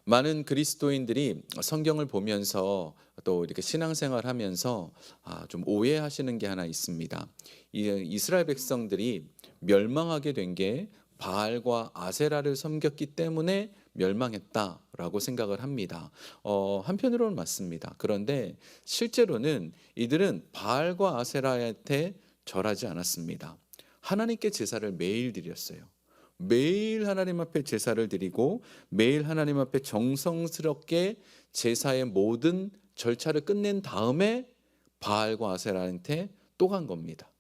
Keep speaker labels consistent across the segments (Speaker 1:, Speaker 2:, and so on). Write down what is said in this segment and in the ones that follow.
Speaker 1: 많은 그리스도인들이 성경을 보면서 또 이렇게 신앙생활 하면서 좀 오해하시는 게 하나 있습니다. 이스라엘 백성들이 멸망하게 된 게 바알과 아세라를 섬겼기 때문에 멸망했다라고 생각을 합니다. 한편으로는 맞습니다. 그런데 실제로는 이들은 바알과 아세라한테 절하지 않았습니다. 하나님께 제사를 매일 드렸어요. 매일 하나님 앞에 제사를 드리고 매일 하나님 앞에 정성스럽게 제사의 모든 절차를 끝낸 다음에 바알과 아세라한테 또 간 겁니다.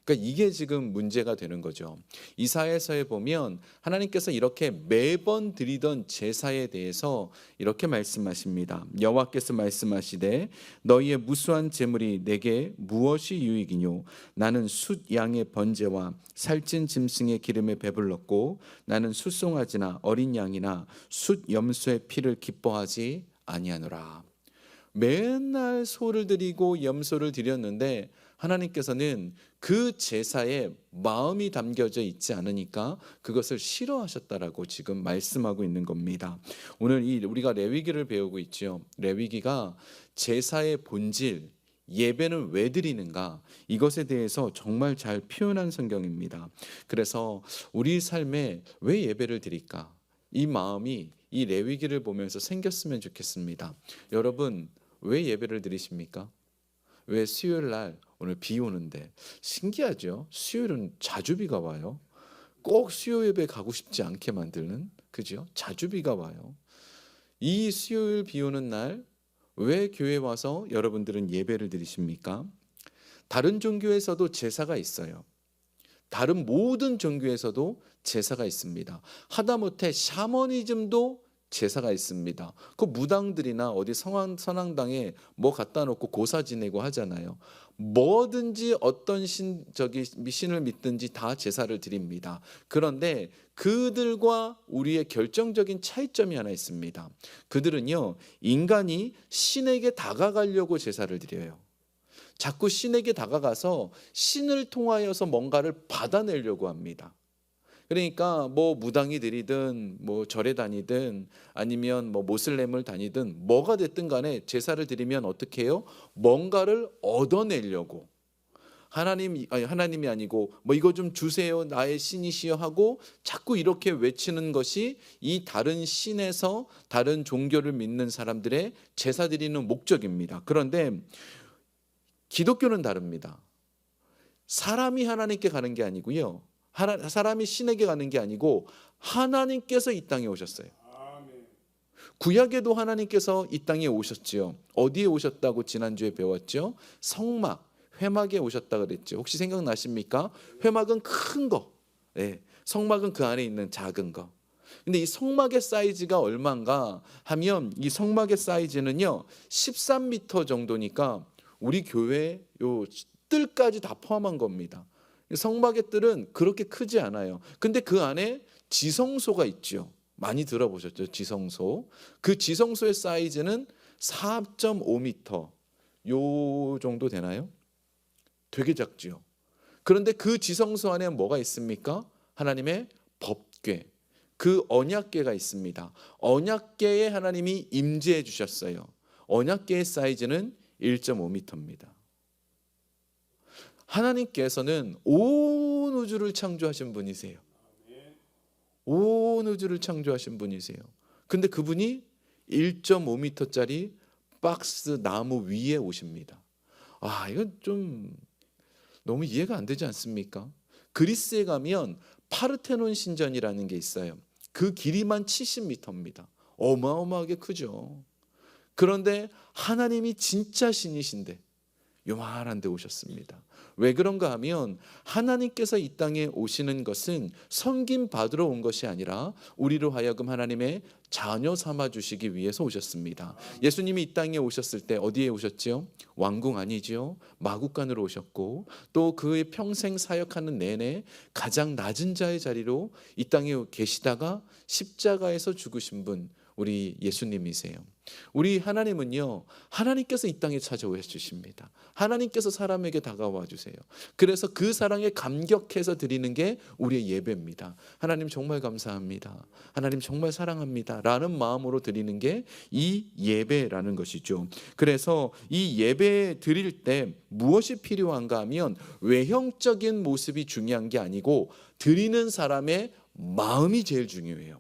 Speaker 1: 그러니까 이게 지금 문제가 되는 거죠. 이사야서에 보면 하나님께서 이렇게 매번 드리던 제사에 대해서 이렇게 말씀하십니다. 여호와께서 말씀하시되 너희의 무수한 제물이 내게 무엇이 유익이뇨? 나는 숫 양의 번제와 살찐 짐승의 기름에 배불렀고 나는 숫송아지나 어린 양이나 숫 염소의 피를 기뻐하지 아니하노라. 맨날 소를 드리고 염소를 드렸는데 하나님께서는 그 제사에 마음이 담겨져 있지 않으니까 그것을 싫어하셨다라고 지금 말씀하고 있는 겁니다. 오늘 우리가 레위기를 배우고 있죠. 레위기가 제사의 본질, 예배는 왜 드리는가, 이것에 대해서 정말 잘 표현한 성경입니다. 그래서 우리 삶에 왜 예배를 드릴까? 이 마음이 이 레위기를 보면서 생겼으면 좋겠습니다. 여러분, 왜 예배를 드리십니까? 왜 수요일 날 오늘 비 오는데 신기하죠? 수요일은 자주 비가 와요. 꼭 수요 예배 가고 싶지 않게 만드는, 그죠? 자주 비가 와요. 이 수요일 비 오는 날 왜 교회 와서 여러분들은 예배를 드리십니까? 다른 종교에서도 제사가 있어요. 다른 모든 종교에서도 제사가 있습니다. 하다못해 샤머니즘도 제사가 있습니다. 그 무당들이나 어디 선앙당에 뭐 갖다 놓고 고사 지내고 하잖아요. 뭐든지 어떤 신을 믿든지 다 제사를 드립니다. 그런데 그들과 우리의 결정적인 차이점이 하나 있습니다. 그들은요, 인간이 신에게 다가가려고 제사를 드려요. 자꾸 신에게 다가가서 신을 통하여서 뭔가를 받아내려고 합니다. 그러니까 뭐 무당이 드리든 뭐 절에 다니든 아니면 뭐 모슬렘을 다니든 뭐가 됐든 간에 제사를 드리면 어떻게 해요? 뭔가를 얻어내려고. 하나님이 아니고 뭐 이거 좀 주세요, 나의 신이시여 하고 자꾸 이렇게 외치는 것이 이 다른 신에서 다른 종교를 믿는 사람들의 제사 드리는 목적입니다. 그런데 기독교는 다릅니다. 사람이 하나님께 가는 게 아니고요. 사람이 신에게 가는 게 아니고 하나님께서 이 땅에 오셨어요. 구약에도 하나님께서 이 땅에 오셨지요. 어디에 오셨다고 지난주에 배웠죠? 성막, 회막에 오셨다 그랬죠. 혹시 생각나십니까? 회막은 큰 거, 네. 성막은 그 안에 있는 작은 거. 근데 이 성막의 사이즈가 얼마인가 하면 이 성막의 사이즈는요 13m 정도니까 우리 교회 요 뜰까지 다 포함한 겁니다. 성막의 뜰은 그렇게 크지 않아요. 근데 그 안에 지성소가 있죠. 많이 들어보셨죠? 지성소. 그 지성소의 사이즈는 4.5m 요 정도 되나요? 되게 작지요. 그런데 그 지성소 안에 뭐가 있습니까? 하나님의 법궤, 그 언약궤가 있습니다. 언약궤에 하나님이 임재해 주셨어요. 언약궤의 사이즈는 1.5m입니다. 하나님께서는 온 우주를 창조하신 분이세요. 온 우주를 창조하신 분이세요. 근데 그분이 1.5m짜리 박스 나무 위에 오십니다. 이건 좀 너무 이해가 안 되지 않습니까? 그리스에 가면 파르테논 신전이라는 게 있어요. 그 길이만 70m입니다. 어마어마하게 크죠. 그런데 하나님이 진짜 신이신데 요만한 데 오셨습니다. 왜 그런가 하면 하나님께서 이 땅에 오시는 것은 섬김 받으러 온 것이 아니라 우리로 하여금 하나님의 자녀 삼아 주시기 위해서 오셨습니다. 예수님이 이 땅에 오셨을 때 어디에 오셨지요? 왕궁 아니지요? 마구간으로 오셨고 또 그의 평생 사역하는 내내 가장 낮은 자의 자리로 이 땅에 계시다가 십자가에서 죽으신 분, 우리 예수님이세요. 우리 하나님은요, 하나님께서 이 땅에 찾아오셔 주십니다. 하나님께서 사람에게 다가와 주세요. 그래서 그 사랑에 감격해서 드리는 게 우리의 예배입니다. 하나님 정말 감사합니다. 하나님 정말 사랑합니다. 라는 마음으로 드리는 게 이 예배라는 것이죠. 그래서 이 예배 드릴 때 무엇이 필요한가 하면 외형적인 모습이 중요한 게 아니고 드리는 사람의 마음이 제일 중요해요.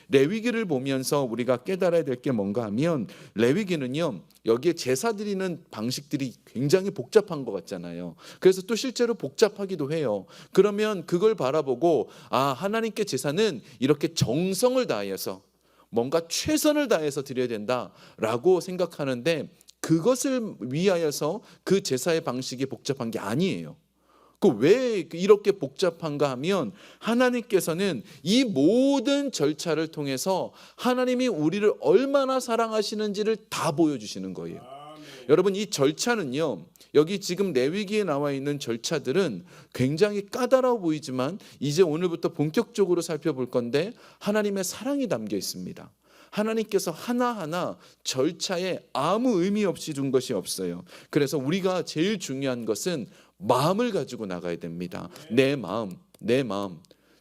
Speaker 1: 레위기를 보면서 우리가 깨달아야 될 게 뭔가 하면, 레위기는요, 여기에 제사 드리는 방식들이 굉장히 복잡한 것 같잖아요. 그래서 또 실제로 복잡하기도 해요. 그러면 그걸 바라보고, 하나님께 제사는 이렇게 정성을 다해서 뭔가 최선을 다해서 드려야 된다라고 생각하는데, 그것을 위하여서 그 제사의 방식이 복잡한 게 아니에요. 왜 이렇게 복잡한가 하면, 하나님께서는 이 모든 절차를 통해서 하나님이 우리를 얼마나 사랑하시는지를 다 보여주시는 거예요. 여러분, 이 절차는요, 여기 지금 레위기에 나와 있는 절차들은 굉장히 까다로워 보이지만 이제 오늘부터 본격적으로 살펴볼 건데, 하나님의 사랑이 담겨 있습니다. 하나님께서 하나하나 절차에 아무 의미 없이 둔 것이 없어요. 그래서 우리가 제일 중요한 것은 마음을 가지고 나가야 됩니다. 내 마음.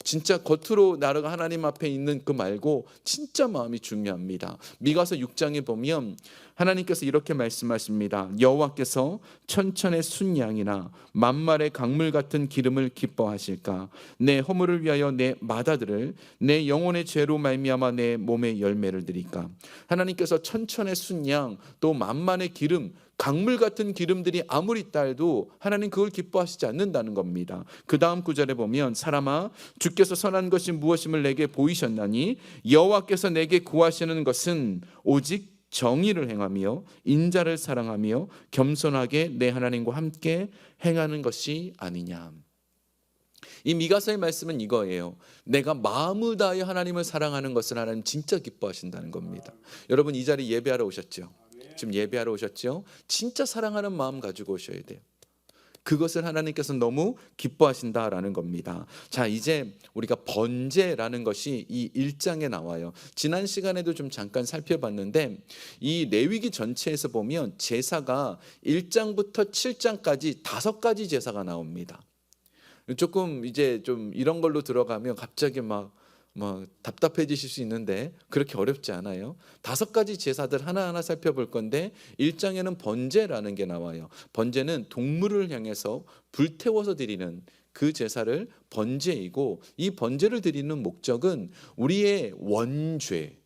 Speaker 1: 진짜 겉으로 나라가 하나님 앞에 있는 그 말고 진짜 마음이 중요합니다. 미가서 6장에 보면 하나님께서 이렇게 말씀하십니다. 여호와께서 천천의 순양이나 만말의 강물 같은 기름을 기뻐하실까? 내 허물을 위하여 내 마다들을, 내 영혼의 죄로 말미암아 내 몸의 열매를 드릴까? 하나님께서 천천의 순양, 또 만만의 기름, 강물 같은 기름들이 아무리 딸도 하나님 그걸 기뻐하시지 않는다는 겁니다. 그 다음 구절에 보면, 사람아, 주께서 선한 것이 무엇임을 내게 보이셨나니 여호와께서 내게 구하시는 것은 오직 정의를 행하며 인자를 사랑하며 겸손하게 내 하나님과 함께 행하는 것이 아니냐. 이 미가서의 말씀은 이거예요. 내가 마음을 다하여 하나님을 사랑하는 것을 하나님 진짜 기뻐하신다는 겁니다. 여러분, 이 자리 예배하러 오셨죠? 지금 예배하러 오셨죠? 진짜 사랑하는 마음 가지고 오셔야 돼요. 그것을 하나님께서 너무 기뻐하신다라는 겁니다. 자, 이제 우리가 번제라는 것이 이 1장에 나와요. 지난 시간에도 좀 잠깐 살펴봤는데, 이 레위기 전체에서 보면 제사가 1장부터 7장까지 5가지 제사가 나옵니다. 조금 이제 좀 이런 걸로 들어가면 갑자기 막 답답해지실 수 있는데 그렇게 어렵지 않아요. 5가지 제사들 하나하나 살펴볼 건데, 1장에는 번제라는 게 나와요. 번제는 동물을 향해서 불태워서 드리는 그 제사를 번제이고, 이 번제를 드리는 목적은 우리의 원죄,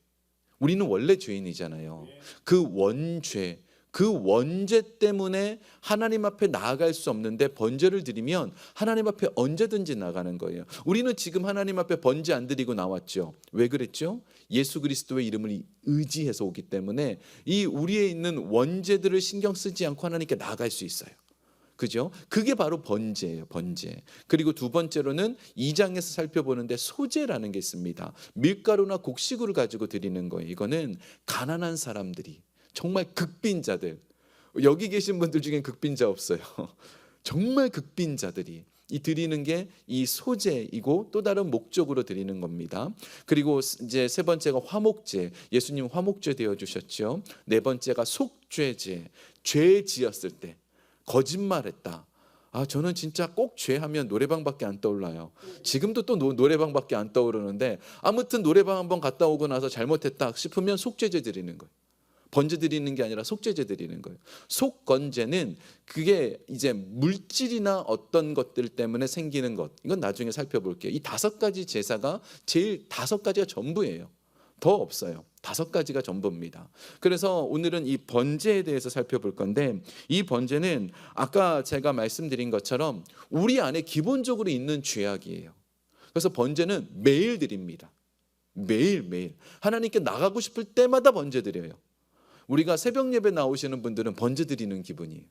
Speaker 1: 우리는 원래 죄인이잖아요. 그 원죄, 그 원죄 때문에 하나님 앞에 나아갈 수 없는데 번제를 드리면 하나님 앞에 언제든지 나가는 거예요. 우리는 지금 하나님 앞에 번제 안 드리고 나왔죠. 왜 그랬죠? 예수 그리스도의 이름을 의지해서 오기 때문에 이 우리에 있는 원죄들을 신경 쓰지 않고 하나님께 나아갈 수 있어요. 그죠? 그게 바로 번제예요, 번제. 그리고 두 번째로는 2장에서 살펴보는데 소제라는 게 있습니다. 밀가루나 곡식을 가지고 드리는 거예요. 이거는 가난한 사람들이, 정말 극빈자들, 여기 계신 분들 중엔 극빈자 없어요. 정말 극빈자들이 이 드리는 게 이 소제이고 또 다른 목적으로 드리는 겁니다. 그리고 이제 세 번째가 화목제, 예수님 화목제 되어 주셨죠. 네 번째가 속죄제, 죄 지었을 때 거짓말했다. 저는 진짜 꼭 죄하면 노래방밖에 안 떠올라요. 지금도 또 노래방밖에 안 떠오르는데, 아무튼 노래방 한번 갔다 오고 나서 잘못했다 싶으면 속죄제 드리는 거예요. 번제 드리는 게 아니라 속죄제 드리는 거예요. 속건제는 그게 이제 물질이나 어떤 것들 때문에 생기는 것, 이건 나중에 살펴볼게요. 이 5가지 제사가 제일 5가지가 전부예요. 더 없어요. 5가지가 전부입니다. 그래서 오늘은 이 번제에 대해서 살펴볼 건데, 이 번제는 아까 제가 말씀드린 것처럼 우리 안에 기본적으로 있는 죄악이에요. 그래서 번제는 매일 드립니다. 매일 하나님께 나가고 싶을 때마다 번제 드려요. 우리가 새벽 예배 나오시는 분들은 번제 드리는 기분이에요.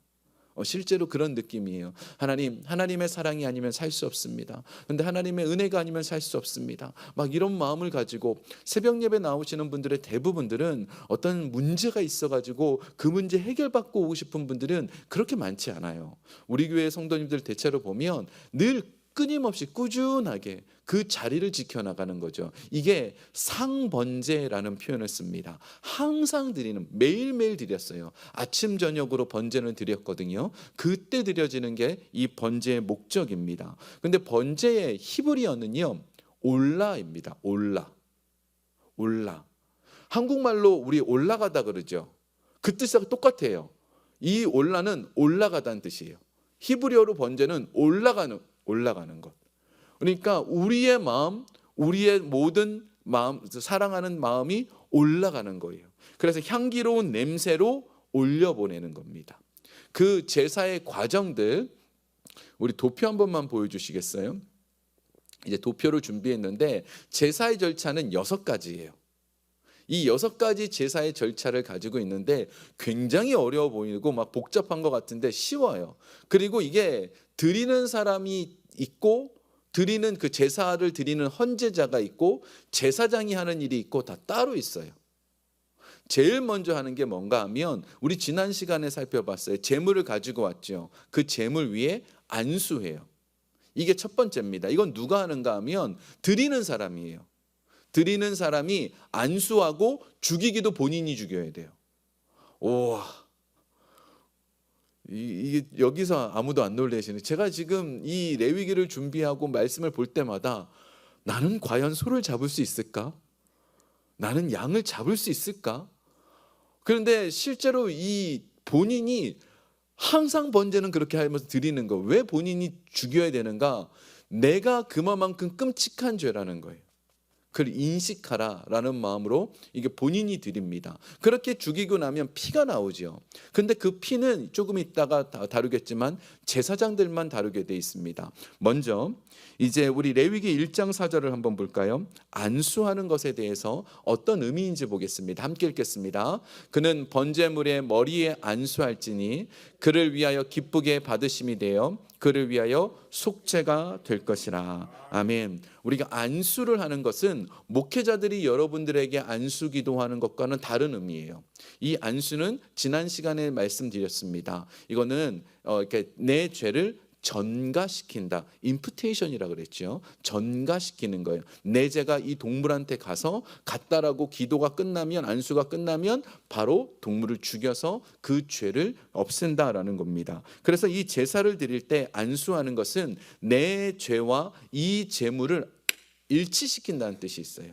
Speaker 1: 실제로 그런 느낌이에요. 하나님의 사랑이 아니면 살 수 없습니다. 그런데 하나님의 은혜가 아니면 살 수 없습니다. 막 이런 마음을 가지고 새벽 예배 나오시는 분들의 대부분들은 어떤 문제가 있어가지고 그 문제 해결받고 오고 싶은 분들은 그렇게 많지 않아요. 우리 교회 성도님들 대체로 보면 늘 끊임없이 꾸준하게 그 자리를 지켜나가는 거죠. 이게 상번제라는 표현을 씁니다. 항상 드리는, 매일매일 드렸어요. 아침 저녁으로 번제는 드렸거든요. 그때 드려지는 게 이 번제의 목적입니다. 근데 번제의 히브리어는요, 올라입니다. 올라. 한국말로 우리 올라가다 그러죠. 그 뜻하고 똑같아요. 이 올라는 올라가다는 뜻이에요. 히브리어로 번제는 올라가는 것. 그러니까 우리의 마음, 우리의 모든 마음, 사랑하는 마음이 올라가는 거예요. 그래서 향기로운 냄새로 올려보내는 겁니다. 그 제사의 과정들, 우리 도표 한 번만 보여주시겠어요? 이제 도표를 준비했는데 제사의 절차는 6가지예요. 이 6가지 제사의 절차를 가지고 있는데 굉장히 어려워 보이고 막 복잡한 것 같은데 쉬워요. 그리고 이게 드리는 사람이 있고, 드리는 그 제사를 드리는 헌제자가 있고, 제사장이 하는 일이 있고, 다 따로 있어요. 제일 먼저 하는 게 뭔가 하면, 우리 지난 시간에 살펴봤어요. 제물을 가지고 왔죠. 그 제물 위에 안수해요. 이게 첫 번째입니다. 이건 누가 하는가 하면 드리는 사람이에요. 드리는 사람이 안수하고 죽이기도 본인이 죽여야 돼요. 우와, 이게 여기서 아무도 안 놀라시네. 제가 지금 이 레위기를 준비하고 말씀을 볼 때마다 나는 과연 소를 잡을 수 있을까? 나는 양을 잡을 수 있을까? 그런데 실제로 이 본인이 항상 번제는 그렇게 하면서 드리는 거, 왜 본인이 죽여야 되는가? 내가 그만큼 끔찍한 죄라는 거예요. 그를 인식하라라는 마음으로 이게 본인이 드립니다. 그렇게 죽이고 나면 피가 나오죠. 근데 그 피는 조금 있다가 다루겠지만 제사장들만 다루게 돼 있습니다. 먼저 이제 우리 레위기 1장 4절을 한번 볼까요? 안수하는 것에 대해서 어떤 의미인지 보겠습니다. 함께 읽겠습니다. 그는 번제물의 머리에 안수할지니 그를 위하여 기쁘게 받으심이 되어 그를 위하여 속죄가 될 것이라. 아멘. 우리가 안수를 하는 것은 목회자들이 여러분들에게 안수 기도하는 것과는 다른 의미예요. 이 안수는 지난 시간에 말씀드렸습니다. 이거는 이렇게 내 죄를 전가시킨다. 임프테이션이라고 그랬죠. 전가시키는 거예요. 내 죄가 이 동물한테 가서 갔다라고 기도가 끝나면, 안수가 끝나면 바로 동물을 죽여서 그 죄를 없앤다라는 겁니다. 그래서 이 제사를 드릴 때 안수하는 것은 내 죄와 이 제물을 일치시킨다는 뜻이 있어요.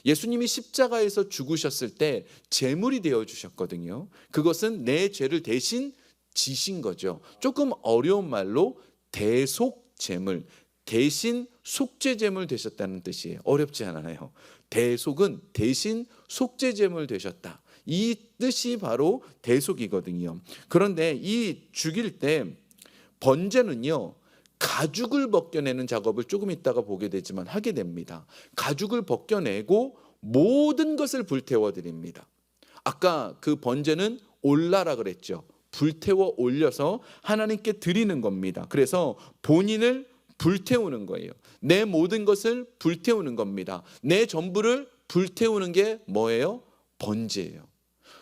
Speaker 1: 예수님이 십자가에서 죽으셨을 때 제물이 되어 주셨거든요. 그것은 내 죄를 대신 지신 거죠. 조금 어려운 말로 대속제물, 대신 속죄제물 되셨다는 뜻이에요. 어렵지 않아요. 대속은 대신 속죄제물 되셨다. 이 뜻이 바로 대속이거든요. 그런데 이 죽일 때 번제는요, 가죽을 벗겨내는 작업을 조금 있다가 보게 되지만 하게 됩니다. 가죽을 벗겨내고 모든 것을 불태워 드립니다. 아까 그 번제는 올라라 그랬죠. 불태워 올려서 하나님께 드리는 겁니다. 그래서 본인을 불태우는 거예요. 내 모든 것을 불태우는 겁니다. 내 전부를 불태우는 게 뭐예요? 번제예요.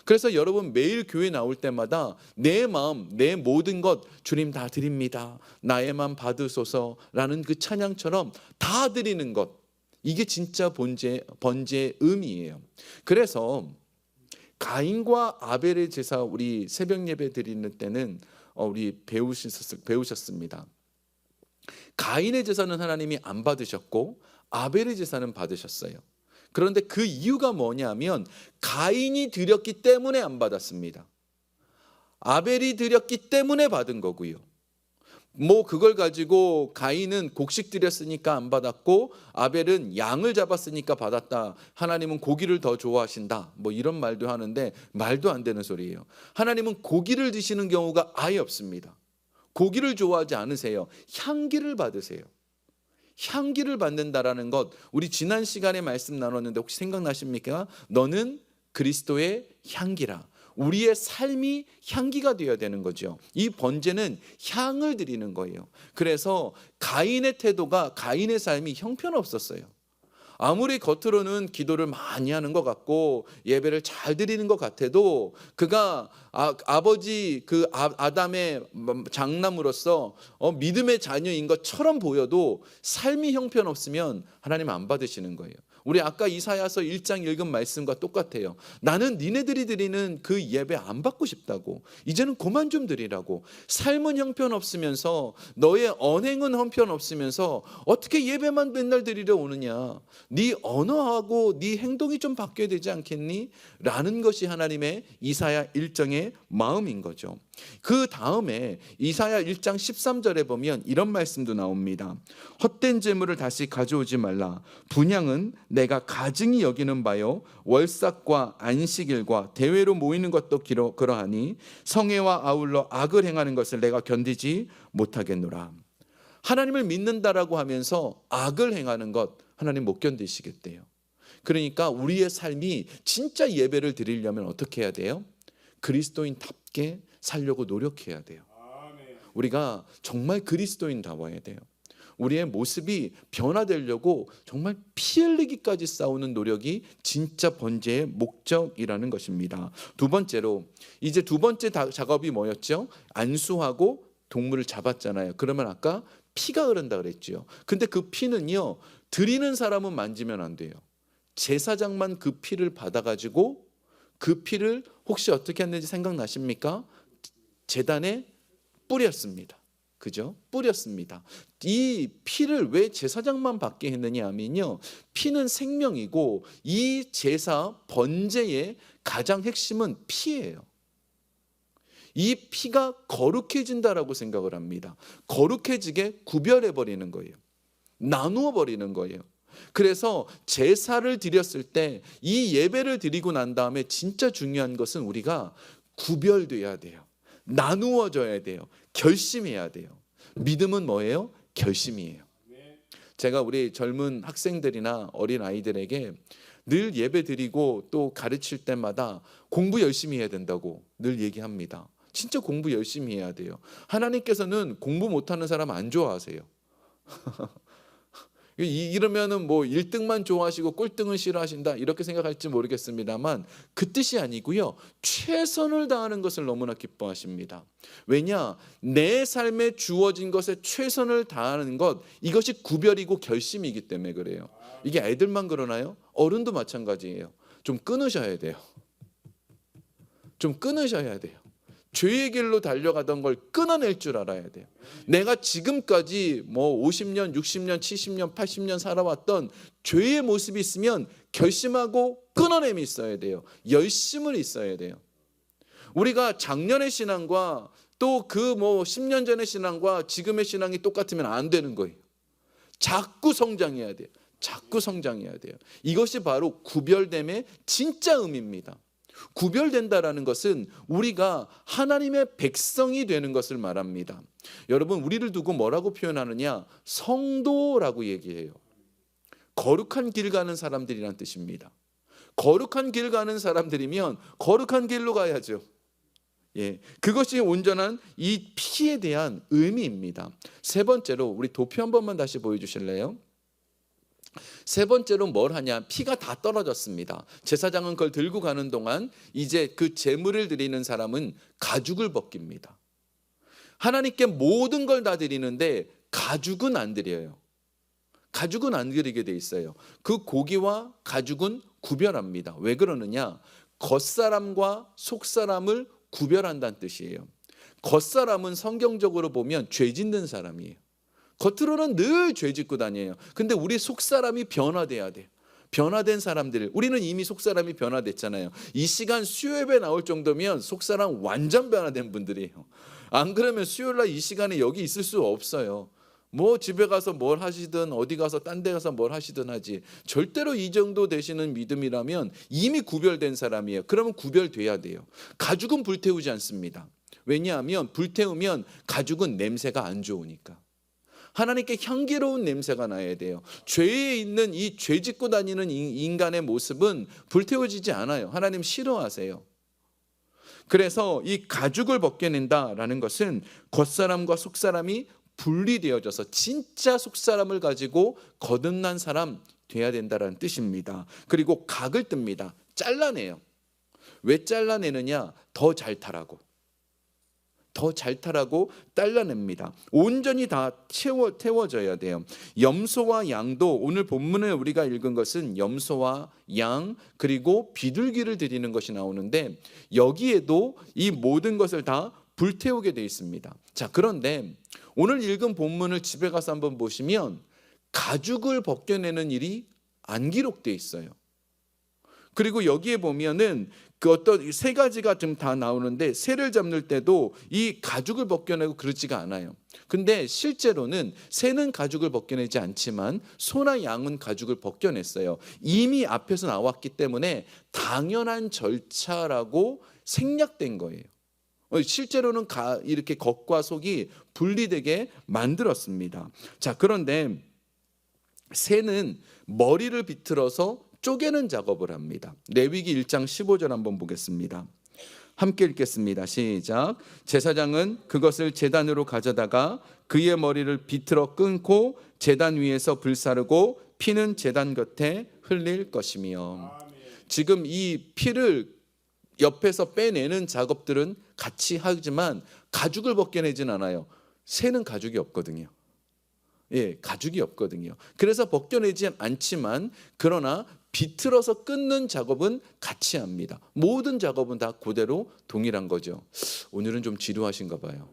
Speaker 1: 그래서 여러분 매일 교회 나올 때마다 내 마음, 내 모든 것 주님 다 드립니다. 나의만 받으소서라는 그 찬양처럼 다 드리는 것. 이게 진짜 번제의 의미예요. 그래서 가인과 아벨의 제사, 우리 새벽 예배 드리는 때는 우리 배우셨습니다. 가인의 제사는 하나님이 안 받으셨고 아벨의 제사는 받으셨어요. 그런데 그 이유가 뭐냐면 가인이 드렸기 때문에 안 받았습니다. 아벨이 드렸기 때문에 받은 거고요. 뭐 그걸 가지고 가인은 곡식 드렸으니까 안 받았고 아벨은 양을 잡았으니까 받았다. 하나님은 고기를 더 좋아하신다. 뭐 이런 말도 하는데 말도 안 되는 소리예요. 하나님은 고기를 드시는 경우가 아예 없습니다. 고기를 좋아하지 않으세요. 향기를 받으세요. 향기를 받는다라는 것, 우리 지난 시간에 말씀 나눴는데 혹시 생각나십니까? 너는 그리스도의 향기라. 우리의 삶이 향기가 되어야 되는 거죠. 이 번제는 향을 드리는 거예요. 그래서 가인의 태도가, 가인의 삶이 형편없었어요. 아무리 겉으로는 기도를 많이 하는 것 같고 예배를 잘 드리는 것 같아도 그가 아버지 아담의 장남으로서 믿음의 자녀인 것처럼 보여도 삶이 형편없으면 하나님 안 받으시는 거예요. 우리 아까 이사야서 1장 읽은 말씀과 똑같아요. 나는 니네들이 드리는 그 예배 안 받고 싶다고. 이제는 그만 좀 드리라고. 삶은 형편없으면서 너의 언행은 형편없으면서 어떻게 예배만 맨날 드리려 오느냐. 네 언어하고 네 행동이 좀 바뀌어야 되지 않겠니? 라는 것이 하나님의 이사야 1장의 마음인 거죠. 그 다음에 이사야 1장 13절에 보면 이런 말씀도 나옵니다. 헛된 재물을 다시 가져오지 말라. 분향은 내가 가증히 여기는 바요 월삭과 안식일과 대회로 모이는 것도 그러하니 성회와 아울러 악을 행하는 것을 내가 견디지 못하겠노라. 하나님을 믿는다라고 하면서 악을 행하는 것 하나님 못 견디시겠대요. 그러니까 우리의 삶이 진짜 예배를 드리려면 어떻게 해야 돼요? 그리스도인답게 살려고 노력해야 돼요. 우리가 정말 그리스도인다워야 돼요. 우리의 모습이 변화되려고 정말 피 흘리기까지 싸우는 노력이 진짜 번제의 목적이라는 것입니다. 두 번째로 이제 두 번째 작업이 뭐였죠? 안수하고 동물을 잡았잖아요. 그러면 아까 피가 흐른다 그랬죠. 근데 그 피는요, 드리는 사람은 만지면 안 돼요. 제사장만 그 피를 받아가지고 그 피를 혹시 어떻게 했는지 생각나십니까? 제단에 뿌렸습니다. 그죠? 뿌렸습니다. 이 피를 왜 제사장만 받게 했느냐 하면요, 피는 생명이고 이 제사 번제의 가장 핵심은 피예요. 이 피가 거룩해진다라고 생각을 합니다. 거룩해지게 구별해 버리는 거예요. 나누어 버리는 거예요. 그래서 제사를 드렸을 때 이 예배를 드리고 난 다음에 진짜 중요한 것은 우리가 구별돼야 돼요. 나누어져야 돼요. 결심해야 돼요. 믿음은 뭐예요? 결심이에요. 제가 우리 젊은 학생들이나 어린 아이들에게 늘 예배 드리고 또 가르칠 때마다 공부 열심히 해야 된다고 늘 얘기합니다. 진짜 공부 열심히 해야 돼요. 하나님께서는 공부 못하는 사람 안 좋아하세요. 이러면은 뭐 1등만 좋아하시고 꼴등은 싫어하신다 이렇게 생각할지 모르겠습니다만 그 뜻이 아니고요. 최선을 다하는 것을 너무나 기뻐하십니다. 왜냐? 내 삶에 주어진 것에 최선을 다하는 것, 이것이 구별이고 결심이기 때문에 그래요. 이게 애들만 그러나요? 어른도 마찬가지예요. 좀 끊으셔야 돼요. 좀 끊으셔야 돼요. 죄의 길로 달려가던 걸 끊어낼 줄 알아야 돼요. 내가 지금까지 뭐 50년, 60년, 70년, 80년 살아왔던 죄의 모습이 있으면 결심하고 끊어냄이 있어야 돼요. 열심을 있어야 돼요. 우리가 작년의 신앙과 또 그 뭐 10년 전의 신앙과 지금의 신앙이 똑같으면 안 되는 거예요. 자꾸 성장해야 돼요. 자꾸 성장해야 돼요. 이것이 바로 구별됨의 진짜 의미입니다. 구별된다라는 것은 우리가 하나님의 백성이 되는 것을 말합니다. 여러분, 우리를 두고 뭐라고 표현하느냐? 성도라고 얘기해요. 거룩한 길 가는 사람들이란 뜻입니다. 거룩한 길 가는 사람들이면 거룩한 길로 가야죠. 예, 그것이 온전한 이 피에 대한 의미입니다. 세 번째로 우리 도표 한 번만 다시 보여주실래요? 세 번째로 뭘 하냐? 피가 다 떨어졌습니다. 제사장은 그걸 들고 가는 동안 이제 그 제물을 드리는 사람은 가죽을 벗깁니다. 하나님께 모든 걸 다 드리는데 가죽은 안 드려요. 가죽은 안 드리게 돼 있어요. 그 고기와 가죽은 구별합니다. 왜 그러느냐? 겉사람과 속사람을 구별한다는 뜻이에요. 겉사람은 성경적으로 보면 죄 짓는 사람이에요. 겉으로는 늘 죄 짓고 다녀요. 근데 우리 속사람이 변화돼야 돼요. 변화된 사람들, 우리는 이미 속사람이 변화됐잖아요. 이 시간 수요예배 나올 정도면 속사람 완전 변화된 분들이에요. 안 그러면 수요일날 이 시간에 여기 있을 수 없어요. 뭐 집에 가서 뭘 하시든 어디 가서 딴 데 가서 뭘 하시든 하지, 절대로 이 정도 되시는 믿음이라면 이미 구별된 사람이에요. 그러면 구별돼야 돼요. 가죽은 불태우지 않습니다. 왜냐하면 불태우면 가죽은 냄새가 안 좋으니까. 하나님께 향기로운 냄새가 나야 돼요. 죄에 있는 이 죄 짓고 다니는 인간의 모습은 불태워지지 않아요. 하나님 싫어하세요. 그래서 이 가죽을 벗겨낸다라는 것은 겉사람과 속사람이 분리되어져서 진짜 속사람을 가지고 거듭난 사람, 돼야 된다는 뜻입니다. 그리고 각을 뜹니다. 잘라내요. 왜 잘라내느냐? 더 잘 타라고. 더 잘 타라고 잘라냅니다. 온전히 다 태워져야 돼요. 염소와 양도, 오늘 본문을 우리가 읽은 것은 염소와 양 그리고 비둘기를 드리는 것이 나오는데, 여기에도 이 모든 것을 다 불태우게 되어 있습니다. 자, 그런데 오늘 읽은 본문을 집에 가서 한번 보시면 가죽을 벗겨내는 일이 안 기록되어 있어요. 그리고 여기에 보면은 그 어떤 세 가지가 좀 다 나오는데, 새를 잡는 때도 이 가죽을 벗겨내고 그러지가 않아요. 근데 실제로는 새는 가죽을 벗겨내지 않지만 소나 양은 가죽을 벗겨냈어요. 이미 앞에서 나왔기 때문에 당연한 절차라고 생략된 거예요. 실제로는 이렇게 겉과 속이 분리되게 만들었습니다. 자, 그런데 새는 머리를 비틀어서 쪼개는 작업을 합니다. 레위기 1장 15절 한번 보겠습니다. 함께 읽겠습니다. 시작. 제사장은 그것을 제단으로 가져다가 그의 머리를 비틀어 끊고 제단 위에서 불사르고 피는 제단 곁에 흘릴 것이며. 지금 이 피를 옆에서 빼내는 작업들은 같이 하지만 가죽을 벗겨내진 않아요. 새는 가죽이 없거든요. 예, 가죽이 없거든요. 그래서 벗겨내지 않지만, 그러나 비틀어서 끊는 작업은 같이 합니다. 모든 작업은 다 그대로 동일한 거죠. 오늘은 좀 지루하신가 봐요.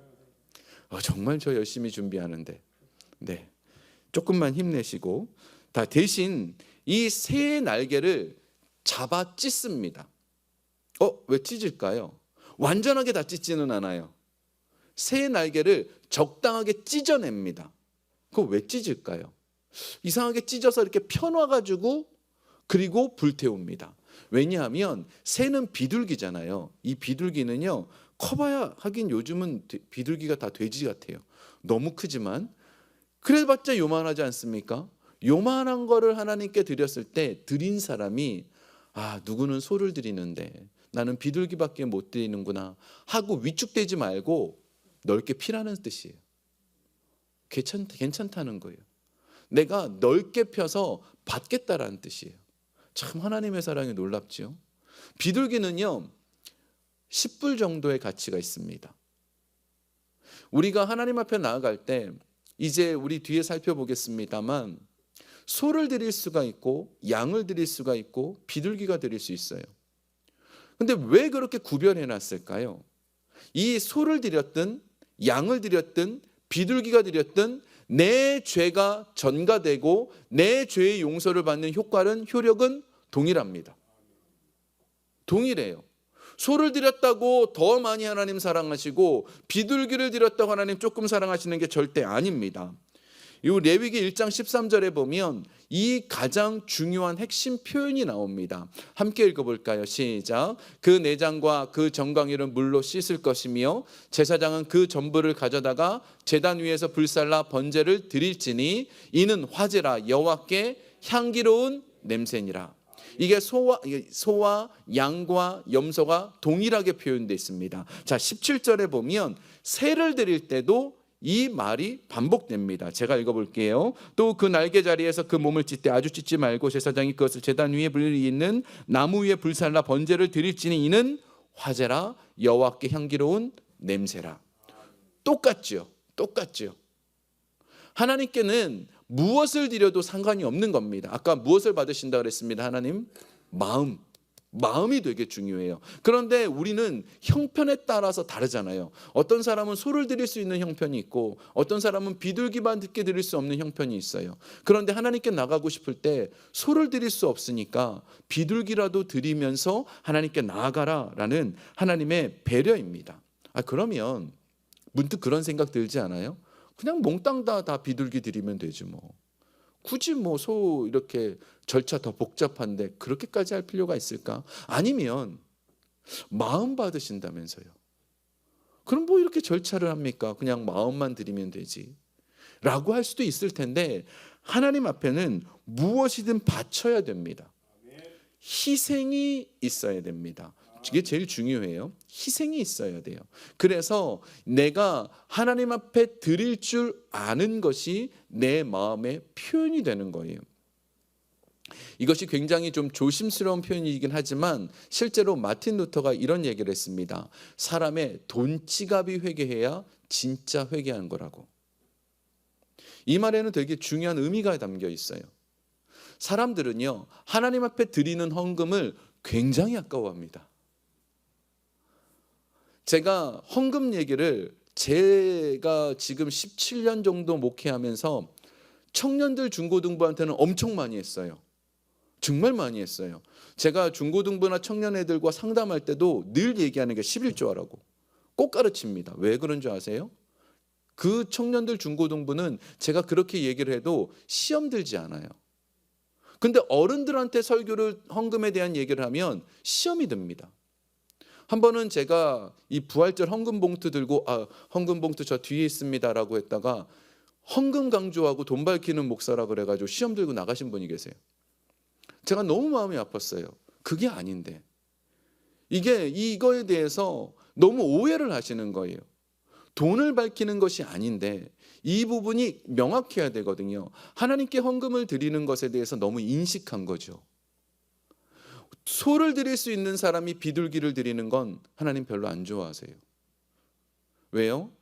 Speaker 1: 정말 저 열심히 준비하는데. 네, 조금만 힘내시고. 다 대신 이 새의 날개를 잡아 찢습니다. 왜 찢을까요? 완전하게 다 찢지는 않아요. 새의 날개를 적당하게 찢어냅니다. 그거 왜 찢을까요? 이상하게 찢어서 이렇게 펴놔가지고 그리고 불태웁니다. 왜냐하면 새는 비둘기잖아요. 이 비둘기는요, 커봐야, 하긴 요즘은 비둘기가 다 돼지 같아요. 너무 크지만 그래봤자 요만하지 않습니까? 요만한 거를 하나님께 드렸을 때 드린 사람이, 누구는 소를 드리는데 나는 비둘기밖에 못 드리는구나 하고 위축되지 말고 넓게 피라는 뜻이에요. 괜찮다는 거예요. 내가 넓게 펴서 받겠다라는 뜻이에요. 참 하나님의 사랑이 놀랍지요. 비둘기는요, 10불 정도의 가치가 있습니다. 우리가 하나님 앞에 나아갈 때, 이제 우리 뒤에 살펴보겠습니다만, 소를 드릴 수가 있고 양을 드릴 수가 있고 비둘기가 드릴 수 있어요. 근데 왜 그렇게 구별해 놨을까요? 이 소를 드렸든 양을 드렸든 비둘기가 드렸든 내 죄가 전가되고 내 죄의 용서를 받는 효력은 동일합니다. 동일해요. 소를 드렸다고 더 많이 하나님 사랑하시고 비둘기를 드렸다고 하나님 조금 사랑하시는 게 절대 아닙니다. 이 레위기 1장 13절에 보면 이 가장 중요한 핵심 표현이 나옵니다. 함께 읽어볼까요? 시작. 그 내장과 그 정강이를 물로 씻을 것이며 제사장은 그 전부를 가져다가 제단 위에서 불살라 번제를 드릴지니 이는 화제라, 여호와께 향기로운 냄새니라. 이게 소와 양과 염소가 동일하게 표현되어 있습니다. 자, 17절에 보면 새를 드릴 때도 이 말이 반복됩니다. 제가 읽어볼게요. 또 그 날개 자리에서 그 몸을 찢되 아주 찢지 말고 제사장이 그것을 제단 위에 불이 있는 나무 위에 불살라 번제를 드릴지니 이는 화제라, 여호와께 향기로운 냄새라. 똑같죠. 하나님께는 무엇을 드려도 상관이 없는 겁니다. 아까 무엇을 받으신다 그랬습니다. 하나님, 마음이 되게 중요해요. 그런데 우리는 형편에 따라서 다르잖아요. 어떤 사람은 소를 드릴 수 있는 형편이 있고 어떤 사람은 비둘기만 듣게 드릴 수 없는 형편이 있어요. 그런데 하나님께 나가고 싶을 때 소를 드릴 수 없으니까 비둘기라도 드리면서 하나님께 나아가라라는 하나님의 배려입니다. 그러면 문득 그런 생각 들지 않아요? 그냥 몽땅 다 비둘기 드리면 되지 뭐. 굳이 소 이렇게 절차 더 복잡한데 그렇게까지 할 필요가 있을까? 아니면 마음 받으신다면서요. 그럼 이렇게 절차를 합니까? 그냥 마음만 드리면 되지 라고 할 수도 있을 텐데, 하나님 앞에는 무엇이든 바쳐야 됩니다. 희생이 있어야 됩니다. 이게 제일 중요해요. 희생이 있어야 돼요. 그래서 내가 하나님 앞에 드릴 줄 아는 것이 내 마음의 표현이 되는 거예요. 이것이 굉장히 좀 조심스러운 표현이긴 하지만 실제로 마틴 루터가 이런 얘기를 했습니다. 사람의 돈지갑이 회개해야 진짜 회개한 거라고. 이 말에는 되게 중요한 의미가 담겨 있어요. 사람들은요, 하나님 앞에 드리는 헌금을 굉장히 아까워합니다. 제가 헌금 얘기를 제가 지금 17년 정도 목회하면서 청년들 중고등부한테는 엄청 많이 했어요. 정말 많이 했어요. 제가 중고등부나 청년 애들과 상담할 때도 늘 얘기하는 게 11조하라고 꼭 가르칩니다. 왜 그런 줄 아세요? 그 청년들 중고등부는 제가 그렇게 얘기를 해도 시험 들지 않아요. 근데 어른들한테 설교를 헌금에 대한 얘기를 하면 시험이 듭니다. 한 번은 제가 이 부활절 헌금 봉투 들고 헌금 봉투 저 뒤에 있습니다라고 했다가 헌금 강조하고 돈 밝히는 목사라 그래가지고 시험 들고 나가신 분이 계세요. 제가 너무 마음이 아팠어요. 그게 아닌데 이거에 대해서 너무 오해를 하시는 거예요. 돈을 밝히는 것이 아닌데 이 부분이 명확해야 되거든요. 하나님께 헌금을 드리는 것에 대해서 너무 인식한 거죠. 소를 드릴 수 있는 사람이 비둘기를 드리는 건 하나님 별로 안 좋아하세요. 왜요?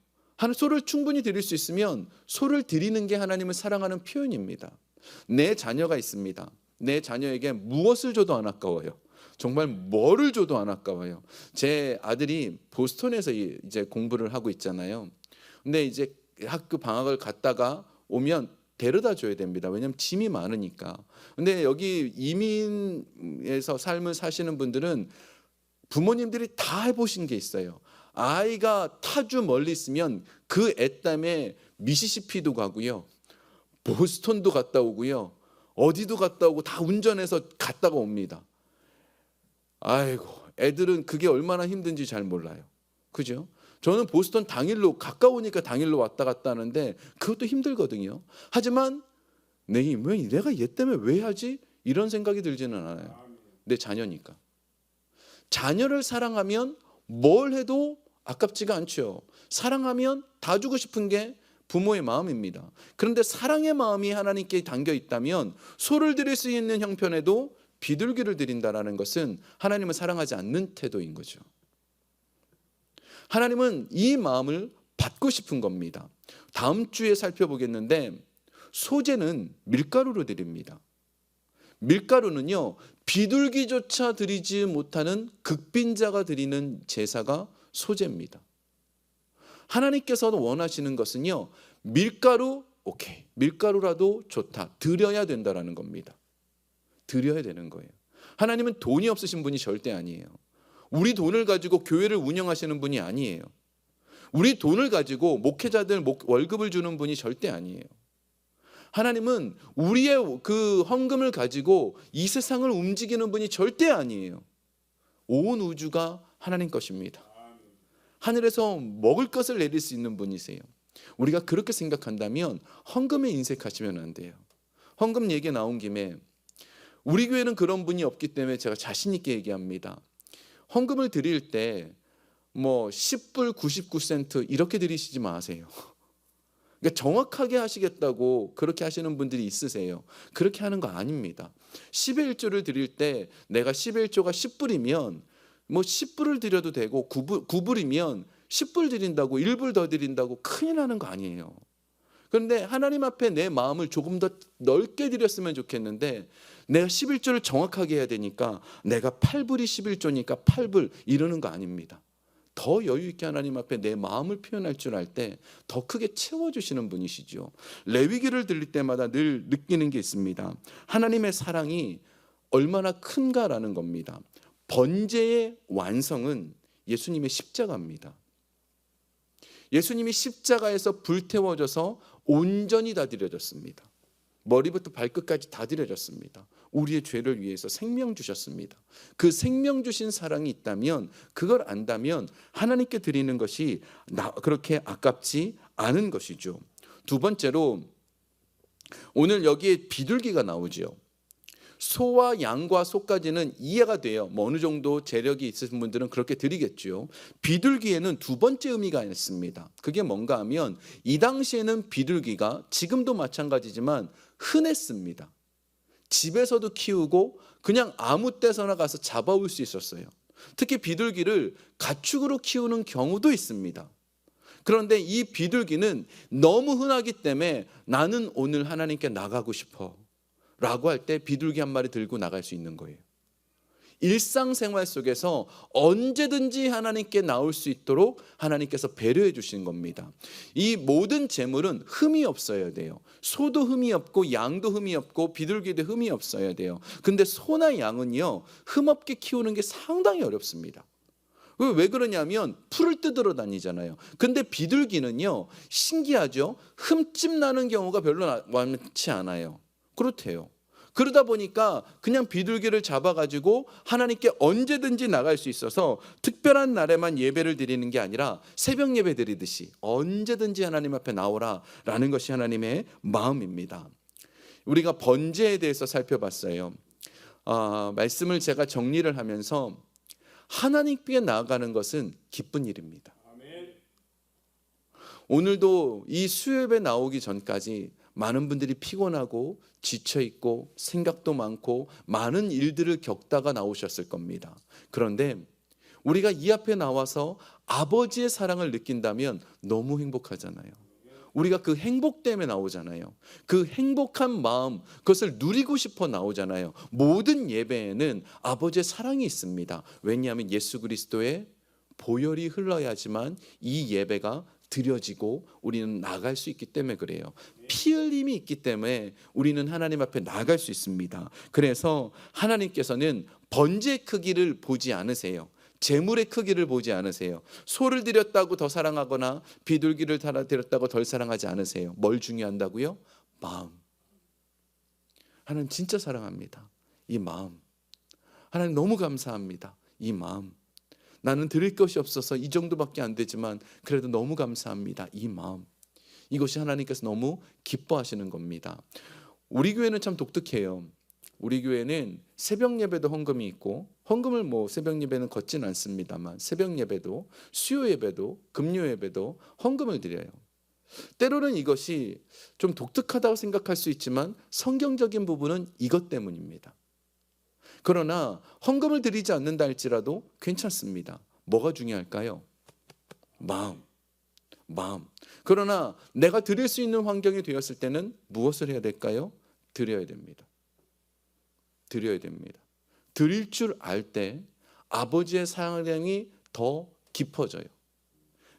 Speaker 1: 소를 충분히 드릴 수 있으면 소를 드리는 게 하나님을 사랑하는 표현입니다. 내 자녀가 있습니다. 내 자녀에게 무엇을 줘도 안 아까워요. 정말 뭐를 줘도 안 아까워요. 제 아들이 보스턴에서 이제 공부를 하고 있잖아요. 근데 이제 학교 방학을 갔다가 오면 데려다 줘야 됩니다. 왜냐하면 짐이 많으니까. 근데 여기 이민에서 삶을 사시는 분들은 부모님들이 다 해보신 게 있어요. 아이가 타주 멀리 있으면 그 애땀에 미시시피도 가고요, 보스턴도 갔다 오고요, 어디도 갔다 오고 다 운전해서 갔다가 옵니다. 아이고, 애들은 그게 얼마나 힘든지 잘 몰라요. 그죠? 저는 보스턴 당일로 가까우니까 당일로 왔다 갔다 하는데 그것도 힘들거든요. 하지만 내가 얘 때문에 왜 하지? 이런 생각이 들지는 않아요. 내 자녀니까. 자녀를 사랑하면 뭘 해도 아깝지가 않죠. 사랑하면 다 주고 싶은 게 부모의 마음입니다. 그런데 사랑의 마음이 하나님께 담겨 있다면 소를 드릴 수 있는 형편에도 비둘기를 드린다라는 것은 하나님을 사랑하지 않는 태도인 거죠. 하나님은 이 마음을 받고 싶은 겁니다. 다음 주에 살펴보겠는데 소제는 밀가루로 드립니다. 밀가루는요, 비둘기조차 드리지 못하는 극빈자가 드리는 제사가 소제입니다. 하나님께서 원하시는 것은요, 밀가루 오케이, 밀가루라도 좋다, 드려야 된다라는 겁니다. 드려야 되는 거예요. 하나님은 돈이 없으신 분이 절대 아니에요. 우리 돈을 가지고 교회를 운영하시는 분이 아니에요. 우리 돈을 가지고 목회자들 월급을 주는 분이 절대 아니에요. 하나님은 우리의 그 헌금을 가지고 이 세상을 움직이는 분이 절대 아니에요. 온 우주가 하나님 것입니다. 하늘에서 먹을 것을 내릴 수 있는 분이세요. 우리가 그렇게 생각한다면 헌금에 인색하시면 안 돼요. 헌금 얘기 나온 김에 우리 교회는 그런 분이 없기 때문에 제가 자신 있게 얘기합니다. 헌금을 드릴 때 10불 99센트 이렇게 드리시지 마세요. 그러니까 정확하게 하시겠다고 그렇게 하시는 분들이 있으세요. 그렇게 하는 거 아닙니다. 10의 1조를 드릴 때 내가 10의 1조가 10불이면 10불을 드려도 되고 9불이면 10불 드린다고 1불 더 드린다고 큰일 나는 거 아니에요. 그런데 하나님 앞에 내 마음을 조금 더 넓게 드렸으면 좋겠는데 내가 11조를 정확하게 해야 되니까 내가 8불이 11조니까 8불 이러는 거 아닙니다. 더 여유 있게 하나님 앞에 내 마음을 표현할 줄 알 때 더 크게 채워주시는 분이시죠. 레위기를 들릴 때마다 늘 느끼는 게 있습니다. 하나님의 사랑이 얼마나 큰가라는 겁니다. 번제의 완성은 예수님의 십자가입니다. 예수님이 십자가에서 불태워져서 온전히 다 드려졌습니다. 머리부터 발끝까지 다 드려졌습니다. 우리의 죄를 위해서 생명 주셨습니다. 그 생명 주신 사랑이 있다면, 그걸 안다면 하나님께 드리는 것이 그렇게 아깝지 않은 것이죠. 두 번째로 오늘 여기에 비둘기가 나오죠. 소와 양과 소까지는 이해가 돼요. 어느 정도 재력이 있으신 분들은 그렇게 드리겠죠. 비둘기에는 두 번째 의미가 있습니다. 그게 뭔가 하면 이 당시에는 비둘기가 지금도 마찬가지지만 흔했습니다. 집에서도 키우고 그냥 아무 때서나 가서 잡아올 수 있었어요. 특히 비둘기를 가축으로 키우는 경우도 있습니다. 그런데 이 비둘기는 너무 흔하기 때문에 나는 오늘 하나님께 나가고 싶어 라고 할 때 비둘기 한 마리 들고 나갈 수 있는 거예요. 일상생활 속에서 언제든지 하나님께 나올 수 있도록 하나님께서 배려해 주신 겁니다. 이 모든 재물은 흠이 없어야 돼요. 소도 흠이 없고 양도 흠이 없고 비둘기도 흠이 없어야 돼요. 근데 소나 양은요, 흠 없게 키우는 게 상당히 어렵습니다. 왜 그러냐면 풀을 뜯으러 다니잖아요. 근데 비둘기는요, 신기하죠? 흠집 나는 경우가 별로 많지 않아요. 그렇대요. 그러다 보니까 그냥 비둘기를 잡아가지고 하나님께 언제든지 나갈 수 있어서 특별한 날에만 예배를 드리는 게 아니라 새벽 예배 드리듯이 언제든지 하나님 앞에 나오라라는 것이 하나님의 마음입니다. 우리가 번제에 대해서 살펴봤어요. 말씀을 제가 정리를 하면서 하나님께 나아가는 것은 기쁜 일입니다. 오늘도 이 수요예배 나오기 전까지 많은 분들이 피곤하고 지쳐있고 생각도 많고 많은 일들을 겪다가 나오셨을 겁니다. 그런데 우리가 이 앞에 나와서 아버지의 사랑을 느낀다면 너무 행복하잖아요. 우리가 그 행복 때문에 나오잖아요. 그 행복한 마음, 그것을 누리고 싶어 나오잖아요. 모든 예배에는 아버지의 사랑이 있습니다. 왜냐하면 예수 그리스도의 보혈이 흘러야지만 이 예배가 드려지고 우리는 나갈 수 있기 때문에 그래요. 피 흘림이 있기 때문에 우리는 하나님 앞에 나갈 수 있습니다. 그래서 하나님께서는 번제의 크기를 보지 않으세요. 재물의 크기를 보지 않으세요. 소를 드렸다고 더 사랑하거나 비둘기를 드렸다고 덜 사랑하지 않으세요. 뭘 중요한다고요? 마음. 하나님 진짜 사랑합니다. 이 마음. 하나님 너무 감사합니다. 이 마음. 나는 드릴 것이 없어서 이 정도밖에 안 되지만 그래도 너무 감사합니다. 이 마음. 이것이 하나님께서 너무 기뻐하시는 겁니다. 우리 교회는 참 독특해요. 우리 교회는 새벽 예배도 헌금이 있고, 헌금을 새벽 예배는 걷진 않습니다만 새벽 예배도 수요 예배도 금요 예배도 헌금을 드려요. 때로는 이것이 좀 독특하다고 생각할 수 있지만 성경적인 부분은 이것 때문입니다. 그러나 헌금을 드리지 않는다 할지라도 괜찮습니다. 뭐가 중요할까요? 마음. 그러나 내가 드릴 수 있는 환경이 되었을 때는 무엇을 해야 될까요? 드려야 됩니다. 드릴 줄 알 때 아버지의 사랑이 더 깊어져요.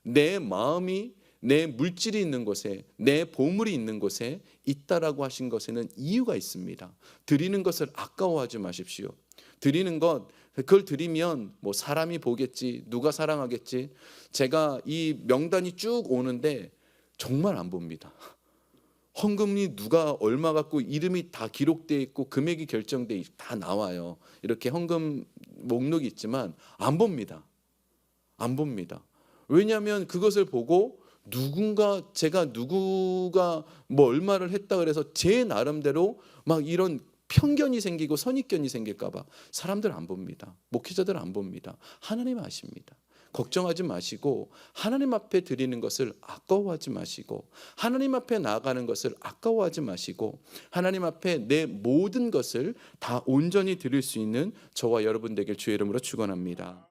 Speaker 1: 내 마음이 내 물질이 있는 곳에, 내 보물이 있는 곳에 있다라고 하신 것에는 이유가 있습니다. 드리는 것을 아까워하지 마십시오. 드리는 것, 그걸 드리면 사람이 보겠지, 누가 사랑하겠지. 제가 이 명단이 쭉 오는데 정말 안 봅니다. 헌금이 누가 얼마 갖고 이름이 다 기록되어 있고 금액이 결정돼 다 나와요. 이렇게 헌금 목록이 있지만 안 봅니다. 왜냐하면 그것을 보고 제가 누구가 얼마를 했다 그래서 제 나름대로 이런 편견이 생기고 선입견이 생길까 봐 사람들 안 봅니다. 목회자들 안 봅니다. 하나님 아십니다. 걱정하지 마시고 하나님 앞에 드리는 것을 아까워하지 마시고 하나님 앞에 나아가는 것을 아까워하지 마시고 하나님 앞에 내 모든 것을 다 온전히 드릴 수 있는 저와 여러분 되길 주의 이름으로 축원합니다.